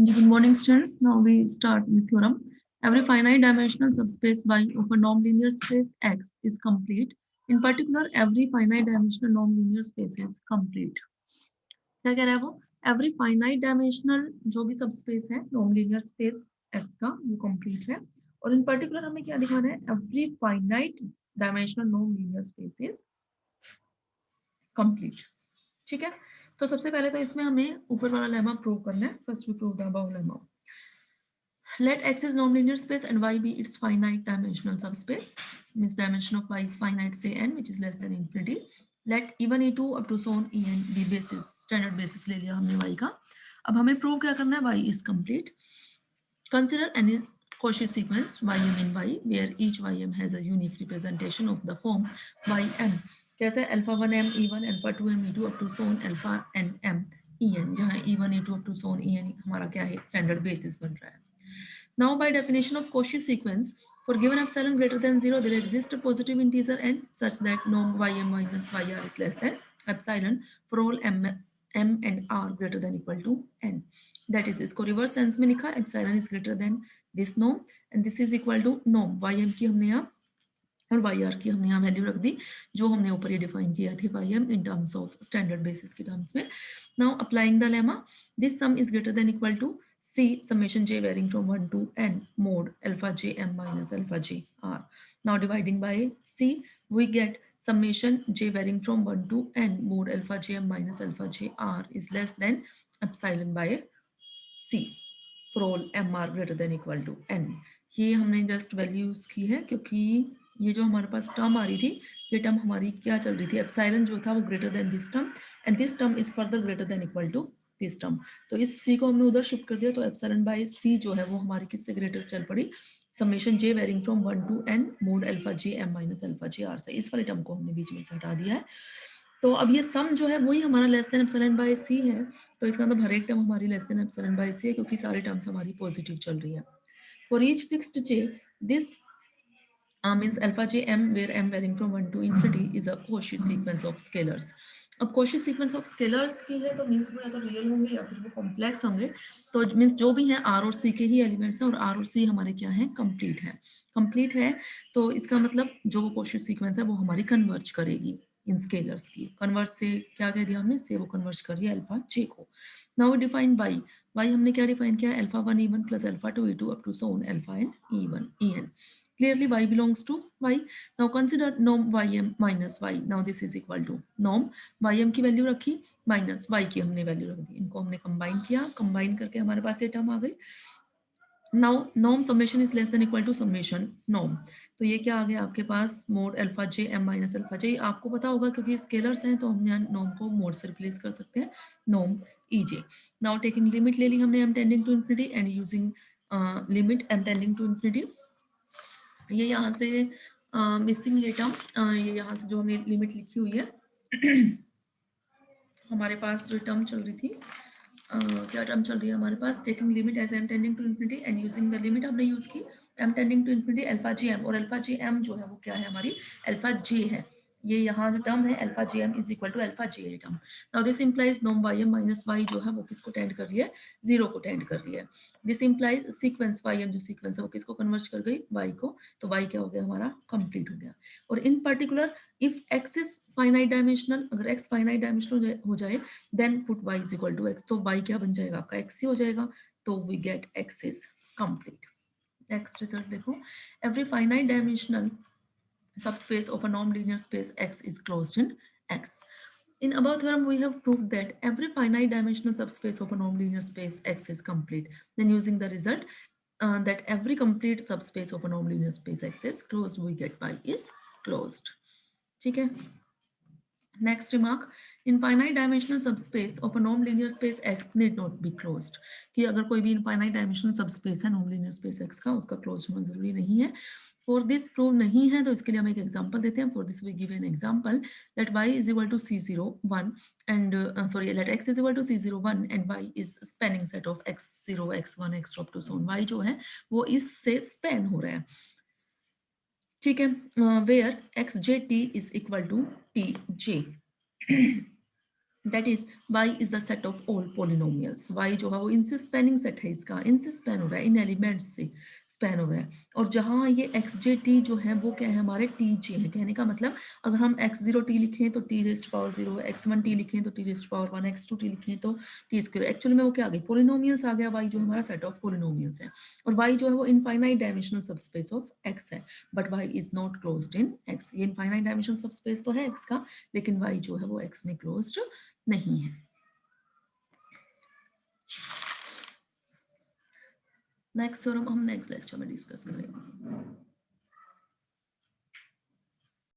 Good morning, students. Now we start with theorem. Every finite dimensional subspace Y of a non-linear space X is complete. In particular, every finite dimensional non-linear space is complete. क्या कह रहा है वो? Every finite dimensional जो भी subspace है non-linear space X का वो complete है. और in particular हमें क्या दिखाना है? Every finite dimensional non-linear space is complete. ठीक है, तो सबसे पहले तो इसमें हमें ऊपर वाला लेमा प्रूव करना है. First we prove the above lemma. Let X is non-linear space and Y be its finite dimensional subspace. Means dimension of Y is finite, say n, which is less than infinity. Let E1, E2 up to so on En be basis, standard basis ले लिया हमने Y का. अब हमें prove क्या करना है? Y is complete. Consider any Cauchy sequence Ym in Y where each Ym has a unique representation of the form Ym. कैसे? alpha 1m E1, alpha 2m E2 up to so on alpha nm En, जहाँ E1, E2 up to so on En हमारा क्या है? Standard basis बन रहा है. Now, by definition of Cauchy sequence, for given epsilon greater than 0, there exists a positive integer n such that norm ym minus yr is less than epsilon for all m and r greater than equal to n. That is, इसको reverse sense में लिखा, epsilon is greater than this norm and this is equal to norm ym की हमने यहाँ और yr की हमने यहाँ वैल्यू रख दी जो हमने ऊपर ये डिफाइन किया थी ym in terms of standard basis के terms में. Now applying the lemma, this sum is greater than equal to C summation j varying from 1 to n mod alpha j m minus alpha j r. Now dividing by C, we get summation j varying from 1 to n mod alpha j m minus alpha j r is less than epsilon by C for all m r greater than equal to n. ये हमने just values की है क्योंकि ये जो हमारे पास term आ रही थी ये टर्म हमारी क्या चल रही थी? एप्सिलॉन जो था वो greater than this term and this term is further greater than equal to this term. तो इस c को हमने उधर शिफ्ट कर दिया तो एप्सिलॉन बाय c जो है वो हमारी किससे ग्रेटर चल पड़ी? Summation j varying from 1 to n mod alpha j m minus alpha j r से. इस वाले टर्म को हमने बीच में से हटा दिया है. तो अब ये सम जो है वही हमारा less than epsilon bye c है. तो इसका मतलब हर एक टर्म हमारी less than epsilon bye c है क्योंकि सारी टर्म्स हमारी पॉजिटिव चल रही है. For each fixed j, this means alpha j m where m varying from 1 to infinity is a Cauchy sequence of scalars. अब Cauchy sequence of scalars की है तो मीन्स वो या तो रियल होंगे या फिर वो कॉम्प्लेक्स होंगे. तो मीन्स जो भी हैं r और c के ही एलिमेंट्स हैं और r और c हमारे क्या हैं? कंप्लीट है. कंप्लीट है तो इसका मतलब जो वो Cauchy sequence है वो हमारी कन्वर्ज करेगी इन स्केलर्स की. कन्वर्ज से क्या कह दिया हमने? से वो कन्वर्ज कर रही है अल्फा j को. नाउ डिफाइन बाई y हमने क्या डिफाइन किया? Alpha 1 e1 plus alpha 2 e2 up to so on alpha n e1 en. Clearly y belongs to y. Now consider norm ym minus y. Now this is equal to norm ym की value रखी minus y की हमने value रख दी. इनको हमने combine किया, combine करके हमारे पास ये टर्म आ गई. Now norm summation is less than equal to summation norm. तो ये क्या आ गया आपके पास? Mod alpha j m minus alpha j. आपको पता होगा क्योंकि स्केलर्स हैं तो हम यहाँ नॉर्म को मोड से रिप्लेस कर सकते हैं. Norm ej. Now taking limit ले ली हमने m tending to infinity and using limit m tending to infinity. ये यहाँ से मिसिंग ये टर्म, ये यहाँ से जो हमने लिमिट लिखी हुई है हमारे पास जो टर्म चल रही थी क्या टर्म चल रही है हमारे पास? Taking limit as m tending to infinity and using the limit हमने यूज की m tending to infinity alpha g m. और अल्फा जी एम जो है वो क्या है? हमारी अल्फा जे है. ये यहाँ जो टर्म है alpha g m is equal to alpha j है term. Now this implies norm y m minus y जो है वो किसको टेंड कर रही है? जीरो को टेंड कर रही है. This implies sequence y m जो सीक्वेंस है वो किसको कन्वर्ज कर गई? वाई को. तो वाई क्या हो गया? हमारा कंप्लीट हो गया. और in particular if x is finite dimensional, अगर एक्स फाइनाइट डायमेंशनल हो जाए then put y is equal to x. तो y क्या बन जाएगा? आपका x ही हो जाएगा. तो we get x is complete. Next result देखो. Every finite dimensional subspace of a non-linear space X is closed in X. In above theorem, we have proved that every finite dimensional subspace of a non-linear space X is complete. Then using the result that every complete subspace of a non-linear space X is closed, we get Y is closed. ठीक है. Next remark, in finite dimensional subspace of a non-linear space X need not be closed. कि अगर कोई भी infinite dimensional subspace है non-linear space X का, उसका closed होना जरूरी नहीं है. For this prove नहीं है तो इसके लिए हम एक example देते हैं. For this we give an example that y is equal to c0 1 and let x is equal to c0 1 and y is spanning set of x0 x1 x2 up to so on. y जो है वो इससे span हो रहा है. ठीक है. Where xjt is equal to tj. That is y is the set of all polynomials. y जो है वो इनसे स्पेनिंग सेट है, इसका इनसे स्पेन हो रहा है, इन एलिमेंट्स से स्पेन हो रहा है। और जहां ये एक्स जे टी जो है वो क्या है, हमारे टी जे है। कहने का मतलब अगर हम एक्स जीरो टी लिखें तो T raised power zero, X one T लिखें तो T raised power one, X two T लिखें तो टी स्क्वायर। एक्चुअली में वो क्या आ गई, पोलिनोमियल्स आ गया। y जो हमारा सेट ऑफ पोलिनोमियल्स है, और y जो है वो infinite dimensional subspace of x है, but y is not closed in x। ये इनफाइनाइट डायमेंशनल सबस्पेस तो है x का, लेकिन y जो है वो x में क्लोज्ड नहीं है। नेक्स्ट थ्योरम हम नेक्स्ट लेक्चर में डिस्कस करेंगे।